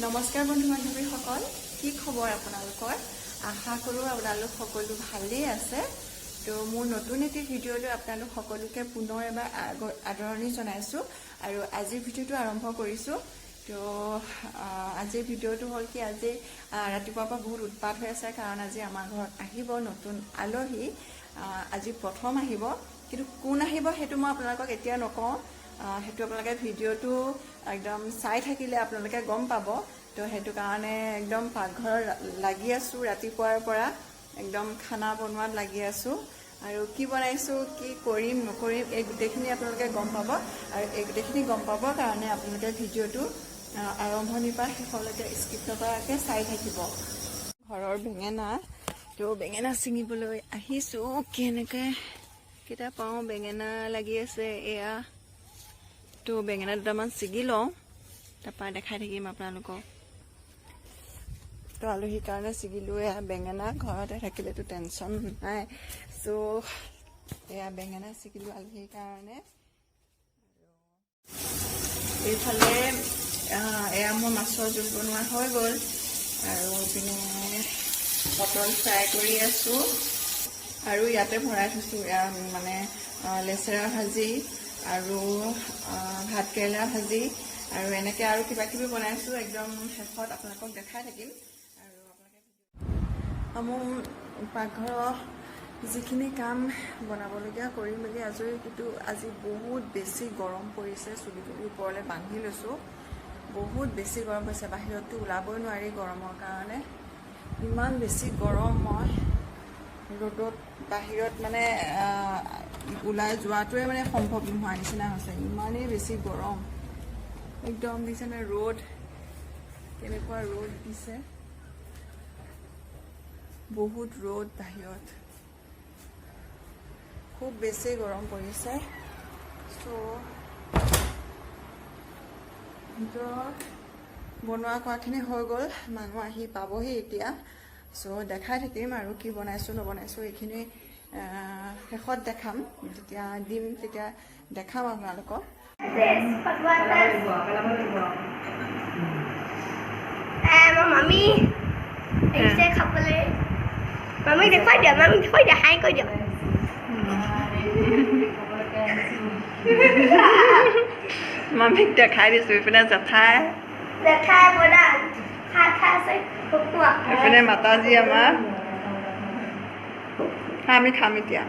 নমস্কাৰ বন্ধু বান্ধৱীসকল, কি খবৰ আপোনালোকৰ? আশা কৰোঁ আপোনালোক সকলো ভালেই আছে। তো মোৰ নতুন এটি ভিডিঅ'লৈ আপোনালোক সকলোকে পুনৰ এবাৰ আদৰণি জনাইছোঁ আৰু আজিৰ ভিডিঅ'টো আৰম্ভ কৰিছোঁ। তো আজিৰ ভিডিঅ'টো হ'ল কি, আজি ৰাতিপুৱাৰ পৰা বহুত উৎপাত হৈ আছে, কাৰণ আজি আমাৰ ঘৰত আহিব নতুন আলহী। আজি প্ৰথম আহিব, কিন্তু কোন আহিব সেইটো মই আপোনালোকক এতিয়া নকওঁ। সেইটো আপোনালোকে ভিডিঅ'টো একদম চাই থাকিলে আপোনালোকে গম পাব। তো সেইটো কাৰণে একদম পাকঘৰত লাগি আছোঁ, ৰাতিপুৱাৰ পৰা একদম খানা বনোৱাত লাগি আছোঁ। আৰু কি বনাইছোঁ, কি কৰিম নকৰিম, এই গোটেইখিনি আপোনালোকে গম পাব। আৰু এই গোটেইখিনি গম পাবৰ কাৰণে আপোনালোকে ভিডিঅ'টো আৰম্ভণিৰ পৰা শেষলৈকে স্কিপ নকৰাকৈ চাই থাকিব। ঘৰৰ বেঙেনা, তো বেঙেনা ছিঙিবলৈ আহিছোঁ। কেনেকৈ কেইটা পাওঁ, বেঙেনা লাগি আছে এয়া। তো বেঙেনা দুটামান ছিগি লওঁ, তাৰপৰা দেখাই থাকিম আপোনালোকক। তো আলহীৰ কাৰণে ছিগিলোঁ এয়া বেঙেনা, ঘৰতে থাকিলেতো টেনশ্যন নাই। চ' এয়া বেঙেনা ছিগিলোঁ আলহীৰ কাৰণে। এইফালে এয়া মোৰ মাছৰ জোল বনোৱা হৈ গ'ল, আৰু ইপিনে পটল ফ্ৰাই কৰি আছোঁ, আৰু ইয়াতে ভৰাই থৈছোঁ এয়া মানে লেচেৰা ভাজি আৰু ভাত কেৰেলা ভাজি, আৰু এনেকৈ আৰু কিবা কিবি বনাইছোঁ। একদম শেষত আপোনালোকক দেখাই থাকিম। আৰু আপোনালোকে মোৰ পাকঘৰৰ যিখিনি কাম বনাবলগীয়া কৰি মেলি আজৰি, কিন্তু আজি বহুত বেছি গৰম পৰিছে। চুলি তুলি ওপৰলৈ বান্ধি লৈছোঁ, বহুত বেছি গৰম হৈছে। বাহিৰততো ওলাবই নোৱাৰি গৰমৰ কাৰণে, ইমান বেছি গৰম। মই ৰ'দত বাহিৰত মানে ওলাই যোৱাটোৱে মানে সম্ভৱ নোহোৱা নিচিনা হৈছে, ইমানেই বেছি গৰম। একদম দিছেনে ৰ'দ, কেনেকুৱা ৰ'দ দিছে, বহুত ৰ'দ বাহিৰত, খুব বেছি গৰম পৰিছে। চ' ভিতৰত বনোৱা খোৱাখিনি হৈ গ'ল, মানুহ আহি পাবহি এতিয়া। চ' দেখাই থাকিম আৰু কি বনাইছোঁ নবনাইছোঁ, এইখিনি শেষত দেখাম। যেতিয়া দিম তেতিয়া দেখাম আপোনালোকক। মামী আহিছে খাবলৈ। মামীক দেখুৱাই দিয়া, মামীক দেখুৱাই দিয়া, হাই কৈ দিয়া। মামীক দেখাই দিছোঁ। এইপিনে জেঠাই, জেঠাই বৰা খাই আছে, এইপিনে মাতাজী আমাৰ। আমি খাম এতিয়া।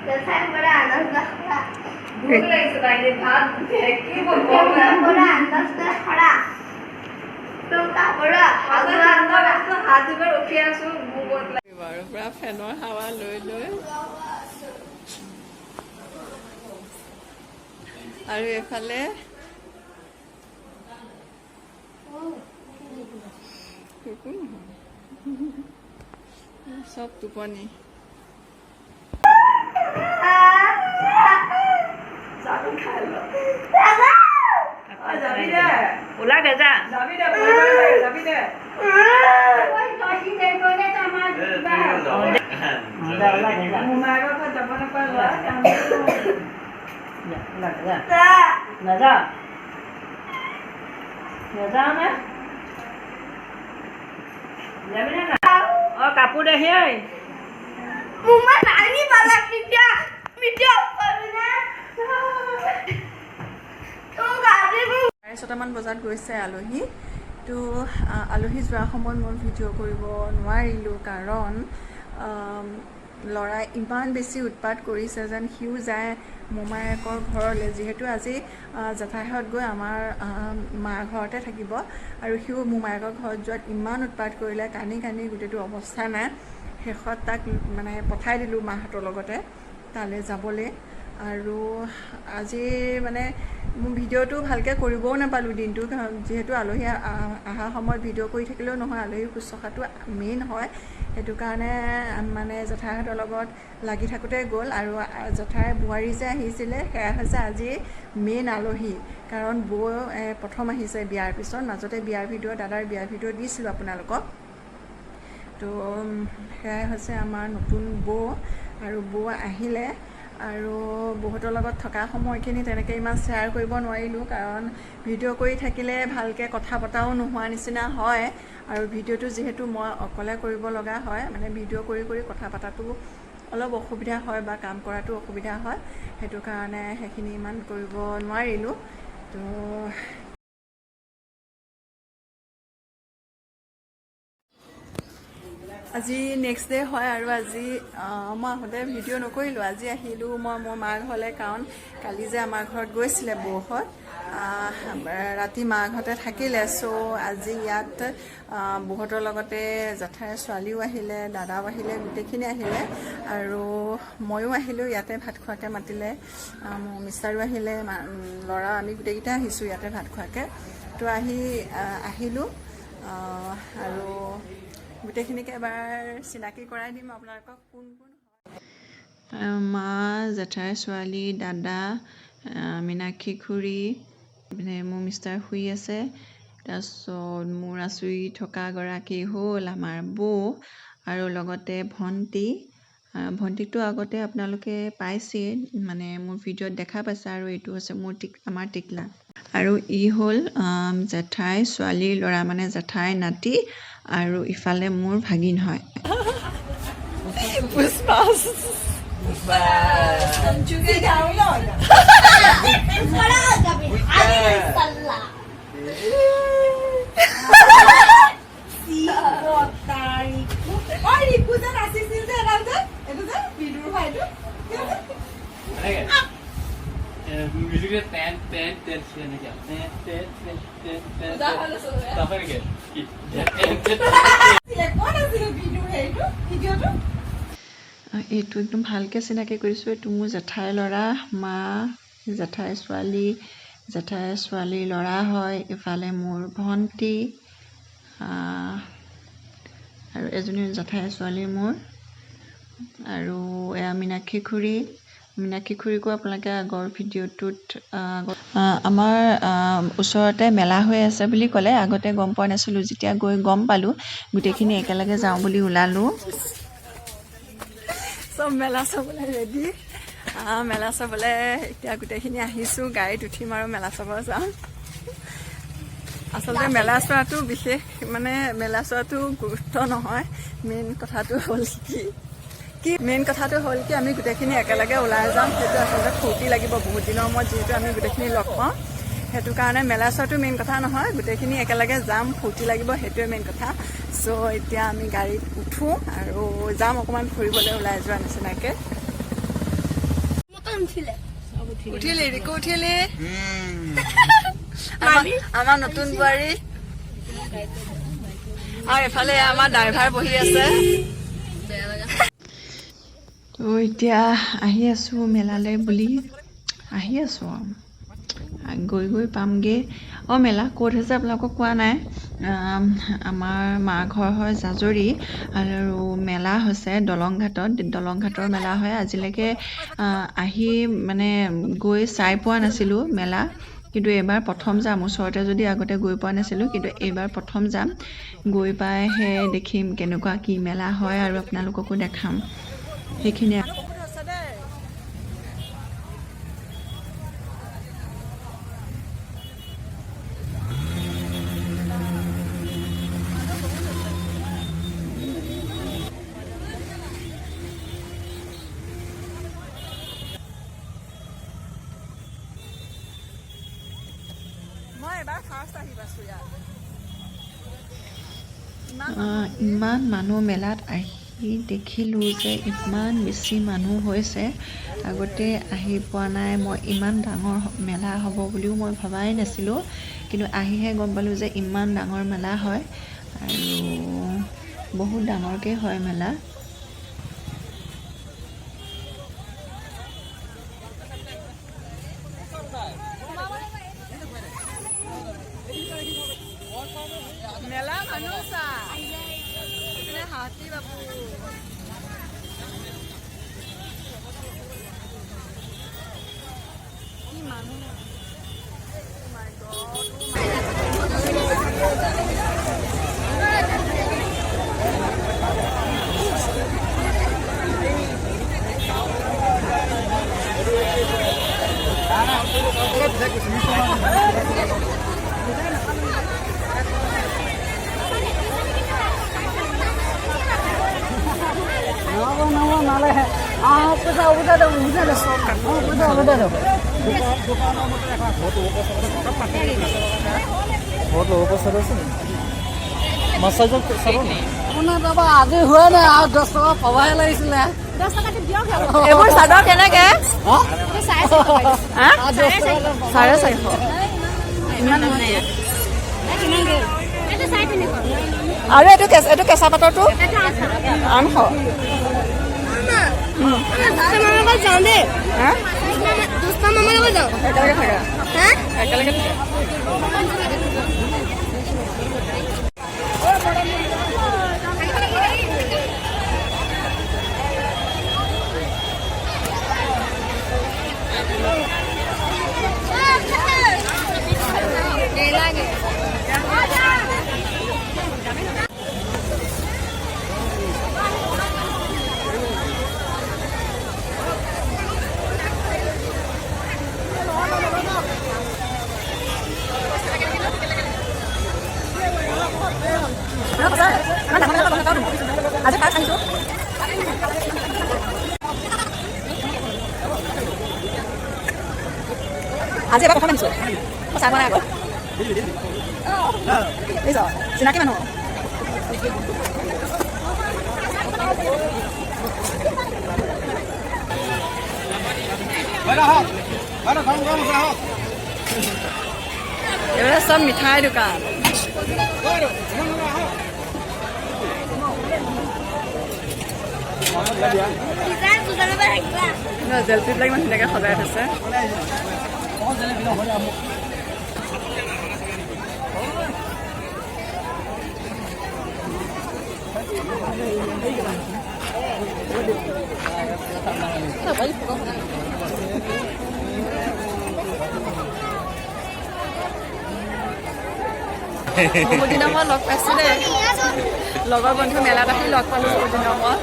জেঠাই বৰা আন্দাজ খৰা, ভোক লাগিছে তাইলে, ভাত কি বলবো বৰা আন্দাজ খৰা, তোমকা বৰা হাত দুবাৰ ৰখি আছো। বাৰু পুৰা ফেনৰ হাৱা লৈ লৈ, আৰু এইফালে চব টোপনি। ওলাগে যা, কাপোৰ দেখি ছটামান বজাত গৈছে আলহী। তো আলহী যোৱাৰ সময়ত মই ভিডিঅ' কৰিব নোৱাৰিলোঁ, কাৰণ ল'ৰাই ইমান বেছি উৎপাত কৰিছে যেন সিও যায় মোমায়েকৰ ঘৰলৈ। যিহেতু আজি জেঠাইহঁত গৈ আমাৰ মাৰ ঘৰতে থাকিব, আৰু সিও মোমায়েকৰ ঘৰত যোৱাত ইমান উৎপাত কৰিলে, কান্দি কান্দি গোটেইটো অৱস্থা নাই। শেষত তাক মানে পঠাই দিলোঁ মাহঁতৰ লগতে তালৈ যাবলৈ। আৰু আজি মানে মোৰ ভিডিঅ'টো ভালকৈ কৰিবও নাপালোঁ দিনটো, যিহেতু আলহী অহাৰ সময়ত ভিডিঅ' কৰি থাকিলেও নহয়, আলহী শুশ্ৰূষাটো মেইন হয়। সেইটো কাৰণে মানে জেঠাইহঁতৰ লগত লাগি থাকোঁতে গ'ল। আৰু জেঠাই বোৱাৰী যে আহিছিলে, সেয়া হৈছে আজি মেইন আলহী, কাৰণ বৌ প্ৰথম আহিছে বিয়াৰ পিছত। মাজতে বিয়াৰ ভিডিঅ', দাদাৰ বিয়াৰ ভিডিঅ' দিছিলোঁ আপোনালোকক। তো সেয়াই হৈছে আমাৰ নতুন বৌ, আৰু বৌ আহিলে আৰু বহুতৰ লগত থকা সময়খিনি তেনেকৈ ইমান শ্বেয়াৰ কৰিব নোৱাৰিলোঁ, কাৰণ ভিডিঅ' কৰি থাকিলে ভালকৈ কথা পতাও নোহোৱা নিচিনা হয়। আৰু ভিডিঅ'টো যিহেতু মই অকলে কৰিব লগা হয়, মানে ভিডিঅ' কৰি কৰি কথা পতাটো অলপ অসুবিধা হয় বা কাম কৰাটো অসুবিধা হয়, সেইটো কাৰণে সেইখিনি ইমান কৰিব নোৱাৰিলোঁ। তো আজি নেক্সট ডে হয় আৰু আজি মই আহোঁতে ভিডিঅ' নকৰিলোঁ। আজি আহিলোঁ মই মোৰ মাৰ ঘৰলৈ, কাৰণ কালি যে আমাৰ ঘৰত গৈছিলে বৌহঁত, ৰাতি মাৰ ঘৰতে থাকিলে। চ' আজি ইয়াত বৌহঁতৰ লগতে জেঠাইৰ ছোৱালীও আহিলে, দাদাও আহিলে, গোটেইখিনি আহিলে আৰু ময়ো আহিলোঁ। ইয়াতে ভাত খোৱাকৈ মাতিলে, মোৰ মিষ্টাৰো আহিলে, ল'ৰা, আমি গোটেইকেইটা আহিছোঁ ইয়াতে ভাত খোৱাকৈ। তো আহিলোঁ আৰু গোটেইখিনিকে এবাৰ চিনাকি কৰাই দিম আপোনালোকক কোন কোন হয়। মা, জেঠাইৰ ছোৱালী, দাদা, মীনাক্ষী খুৰী, মোৰ মিষ্টাৰ শুই আছে। তাৰপিছত মোৰ আচুৰি থকা গৰাকী হ'ল আমাৰ বৌ আৰু লগতে ভণ্টি। ভণ্টিকটো আগতে আপোনালোকে পাইছেই, মানে মোৰ ভিডিঅ'ত দেখা পাইছে। আৰু এইটো হৈছে আমাৰ টিকলা। আৰু ই হ'ল জেঠাই ছোৱালীৰ ল'ৰা, মানে জেঠাই নাতি, আৰু ইফালে মোৰ ভাগিন হয়। এইটো একদম ভালকৈ চিনাকি কৰিছোঁ। এইটো মোৰ জেঠাইৰ ল'ৰা, মা, জেঠাইৰ ছোৱালীৰ ল'ৰা হয়। ইফালে মোৰ ভণ্টি আৰু এজনী জেঠাইৰ ছোৱালী মোৰ। আৰু এয়া মীনাক্ষী খুৰীকো আপোনালোকে আগৰ ভিডিঅ'টোত আমাৰ ওচৰতে মেলা হৈ আছে বুলি ক'লে। আগতে গম পোৱা নাছিলোঁ, যেতিয়া গৈ গম পালোঁ, গোটেইখিনি একেলগে যাওঁ বুলি ওলালোঁ। চব মেলা চাবলৈ ৰেডি, মেলা চাবলৈ এতিয়া গোটেইখিনি আহিছোঁ। গাড়ীত উঠিম আৰু মেলা চাব যাম। আচলতে মেলা চোৱাটো বিশেষ, মানে মেলা চোৱাটো গুৰুত্ব নহয়। মেইন কথাটো হ'ল কি আমি গোটেইখিনি একেলগে ওলাই যাম। সেইটো আচলতে ফূৰ্তি লাগিব, বহুত দিনৰ মূৰত যিহেতু আমি গোটেইখিনি লগ পাওঁ। সেইটো কাৰণে মেলা চোৱাটো মেইন কথা নহয়, গোটেইখিনি একেলগে যাম, ফূৰ্তি লাগিব, সেইটোৱে মেইন কথা। চ' এতিয়া আমি গাড়ীত উঠোঁ আৰু যাম অকণমান ফুৰিবলৈ ওলাই যোৱা নিচিনাকৈ। উঠিলি ৰিকু, উঠিলি আমাৰ নতুন বোৱাৰী। আৰু এফালে আমাৰ ড্ৰাইভাৰ বহি আছে। তো এতিয়া আহি আছোঁ মেলালৈ বুলি, আহি আছোঁ আৰু গৈ পামগৈ। মেলা ক'ত হৈছে আপোনালোকক কোৱা নাই। আমাৰ মা ঘৰ হয় জাজৰি, আৰু মেলা হৈছে দলংঘাটৰ মেলা হয়। আজিলৈকে আহি মানে গৈ চাই পোৱা নাছিলোঁ মেলা, কিন্তু এইবাৰ প্ৰথম যাম। ওচৰতে যদি আগতে গৈ পোৱা নাছিলোঁ, কিন্তু এইবাৰ প্ৰথম যাম। গৈ পাইহে দেখিম কেনেকুৱা কি মেলা হয়, আৰু আপোনালোককো দেখাম সেইখিনিয়ে। ইমান মানুহ মেলাত আহি দেখিলোঁ যে ইমান বেছি মানুহ হৈছে। আগতে আহি পোৱা নাই মই, ইমান ডাঙৰ মেলা হ'ব বুলিও মই ভবাই নাছিলোঁ, কিন্তু আহিহে গম পালোঁ যে ইমান ডাঙৰ মেলা হয়, আৰু বহুত ডাঙৰকৈ হয় মেলা। মেলা মানুহ চা হাতী বাবু কি মানুহ। আজি হোৱা নাই আৰু 10 টকা পাবহে লাগিছিলে এইবোৰ চাদৰ কেনেকে 450 ইমান আৰু এইটো কেঁচা পাটৰটো 800 যাওঁ দেই হা 10টা মামাৰ লগত যাওঁ একেলগে থাকা হা একেলগে থাকা আজি পাঁচ আনিছো আজি এবাৰ প্ৰথম আনিছো চাই পোৱা নাই আগত বুজিছ চিনাকি মানুহ এইবিলাক চব মিঠাই দোকান জেলপিবিলাক ইমান ধুনীয়াকৈ সজাই থৈছে বহুত দিনৰ মই লগ পাইছোঁ দেই লগৰ বন্ধু মেলাত আহি লগ পালোঁ বহুত দিনৰ মই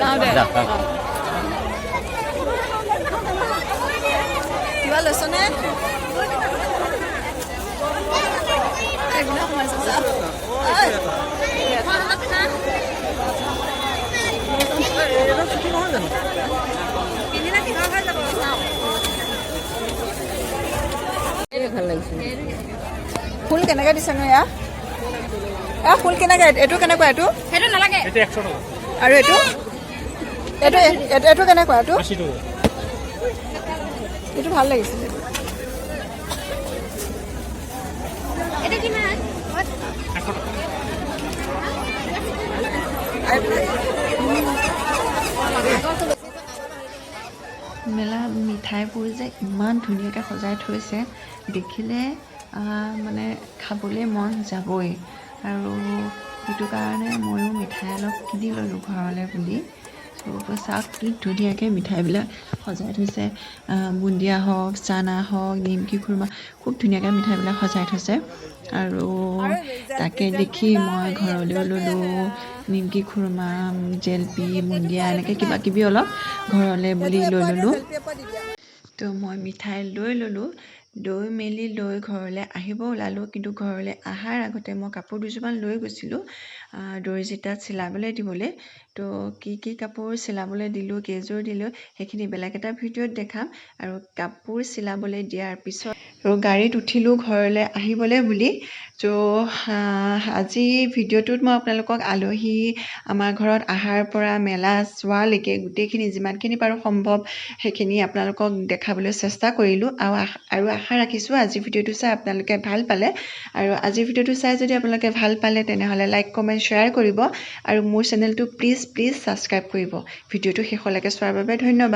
যাওঁ দে কিবা লৈছনে এইবিলাক সোমাইছে ভাল লাগিছে ফুল কেনেকৈ দিছেনো এয়া ফুল কেনেকৈ এইটো কেনেকুৱা এইটো সেইটো নালাগে আৰু এইটো এইটো এইটো কেনেকুৱা এইটো এইটো ভাল লাগিছিলে এটা কিমান মেলা মিঠাইবোৰ যে ইমান ধুনীয়াকৈ সজাই থৈছে দেখিলে মানে খাবলৈ মন যাবই আৰু সেইটো কাৰণে ময়ো মিঠাই অলপ কিনি ল'লোঁ ঘৰলৈ বুলি চাওক কি ধুনীয়াকৈ মিঠাইবিলাক সজাই থৈছে বুন্দিয়া হওক চানা হওক নিমকি খুৰমা খুব ধুনীয়াকৈ মিঠাইবিলাক সজাই থৈছে আৰু তাকে দেখি মই ঘৰলৈও ল'লোঁ নিমকি খুৰমা জেলপি বুন্দিয়া এনেকৈ কিবা কিবি অলপ ঘৰলৈ বুলি লৈ ল'লোঁ তো মই মিঠাই লৈ ল'লোঁ লৈ মেলি লৈ ঘৰলৈ আহিব ওলালোঁ কিন্তু ঘৰলৈ অহাৰ আগতে মই কাপোৰ দুযোৰমান লৈ গৈছিলোঁ দৰ্জী তাত চিলাবলৈ দিবলৈ তো কি কাপোৰ চিলাবলৈ দিলোঁ কেইযোৰ দিলোঁ সেইখিনি বেলেগ এটা ভিডিঅ'ত দেখাম আৰু কাপোৰ চিলাবলৈ দিয়াৰ পিছত আৰু গাড়ীত উঠিলোঁ ঘৰলৈ আহিবলৈ বুলি তো আজি ভিডিঅ'টোত মই আপোনালোকক আলহী আমাৰ ঘৰত অহাৰ পৰা মেলা চোৱালৈকে গোটেইখিনি যিমানখিনি পাৰোঁ সম্ভৱ সেইখিনি আপোনালোকক দেখাবলৈ চেষ্টা কৰিলোঁ আৰু আশা ৰাখিছোঁ আজিৰ ভিডিঅ'টো চাই আপোনালোকে ভাল পালে আৰু আজিৰ ভিডিঅ'টো চাই যদি আপোনালোকে ভাল পালে তেনেহ'লে লাইক কমেণ্ট শ্বেয়াৰ কৰিব আৰু মোৰ চেনেলটো প্লিজ ছাবস্ক্ৰাইব কৰিব ভিডিঅ'টো শেষলৈকে চোৱাৰ বাবে ধন্যবাদ